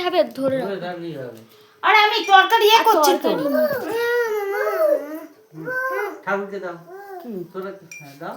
হবে ধরে রাখলেই হবে। আরে আমি তরকারি করছি তো। ঠাকুরকে দাও। তোরা দাও।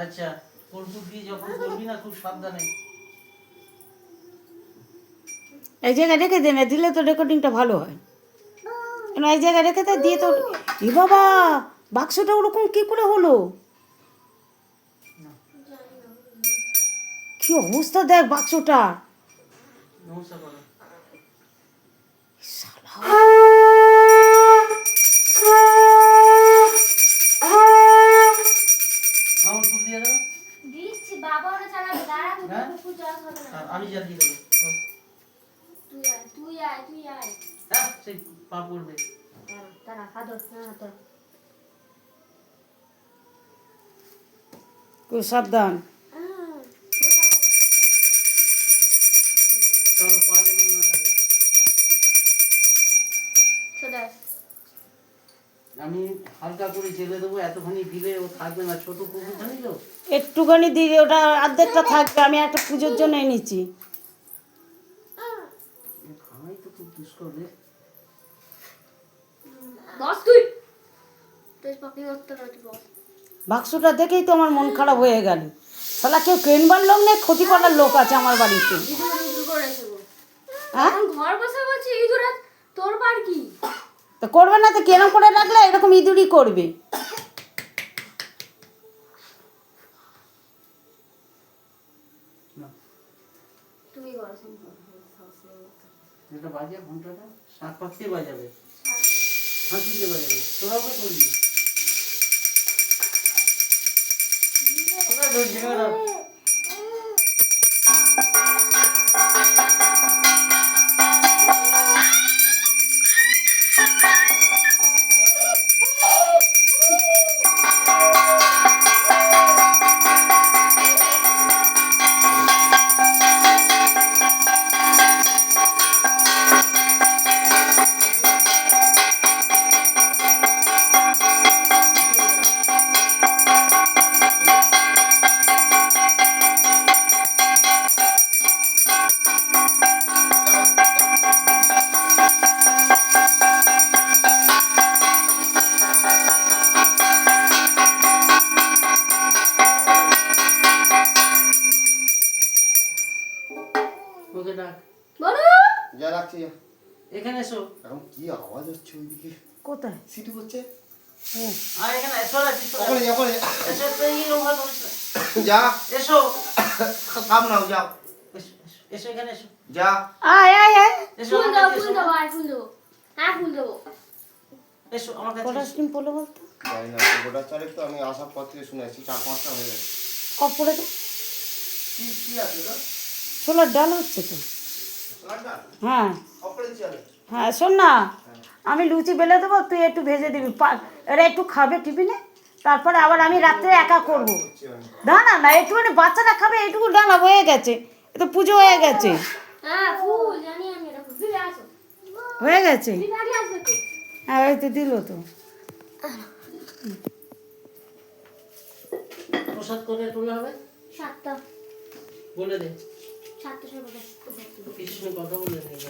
আচ্ছা কর্পূর দিয়ে যখন করবি না খুব সাবধানে। এই জায়গায় রেখে দে না, দিলে তো রেকর্ডিংটা ভালো হয়। কেন এই জায়গায় রেখে দে, দিয়ে তো এ বাবা বাক্সটা ওরকম কি করে হলো? কি অবস্থা দেখ বাক্সটা। নমস্কার করো। আমার ফুল দিয়ে দাও। দিচ্ছি বাবা ওরা চালাবে দাঁড়া হ্যাঁ? কুকুর জল খাবে না। আমি যা দিয়ে দেবো। তুই আয় হ্যাঁ সেই পা পড়বে। দাঁড়া হাদর না হাদর খুব সাবধান। চলো পা যেন না লাগে। চলে আমি হালকা করে জেলে দেবো, এতখানি দিলে ও থাকবে না, ছোট কুকুর জানি তো। একটুখানি দিয়ে ওটা অর্ধেকটা থাকবে, আমি একটা পুজোর জন্য এনেছি। খাওয়াই তো খুব দুষ্কর রে। বস তুই পাখি করতে না তুই বস। বাক্সটা দেখেই তো আমার মন খারাপ হয়ে গেল। শালা কেউ কেনবার লোক নেই, ক্ষতি করার লোক আছে আমার বাড়িতে। ইঁদুর করে দেবো। হ্যাঁ এখন ঘর বসে বলছি ইঁদুর তোর বার কি? তো করবে না তো কেরম করে রাখলে এরকম ইঁদুরই করবে। তুমি করো এটা বাজে ঘন্টাটা শাক পাখিয়ে বাজাবে, হাসিকে বাজাবে, তোরাও তো করবি। তোরা ধরছি না। ওকে ডাক। বলো যা রাখছি যা। এখানে এসো। এখন কি আওয়াজ হচ্ছে ওইদিকে? কোথায়? সিটি করছে। আর এখানে এসো না, ওখানে যা, ওখানে যা। এসো তো এই ওভার করিস না। যা এসো কাম নাও যাও। এসো এখানে এসো। যা আয় আয় আয়। এসো ফুল আমার দেবো কাছে ফুল এসো। দেবো আর ফুল দেবো হ্যাঁ ফুল দেবো। এসো আমার কাছে কটা এসো। স্টিম পড়লো বলতো? জানি না, গোটা চারেক তো আমি আসার পর থেকে শুনে আসছি, 4-5টা হয়ে গেছে। কপ পড়ে তো কি আছে তো? ছোলার ডাল হচ্ছে তো। হ্যাঁ হ্যাঁ শোন না, আমি লুচি বেলে দেবো, তুই একটু ভেজে দিবি। এরা একটু খাবে টিফিনে, তারপরে আবার আমি রাত্রে একা করবো। দাঁড়া না একটুখানি, বাচ্চারা খাবে এইটুকু ডালা হয়ে গেছে, এ তো পুজো হয়ে গেছে। হ্যাঁ ফুল জানি আমি এটা ফুল দিলে আসো হয়ে গেছে। দিলে আগে আসবে তো। হ্যাঁ এই তো দিল তো। প্রসাদ করে তোলা হবে 7টা বলে দে। 7টা সব কিছু কথা বলে দে।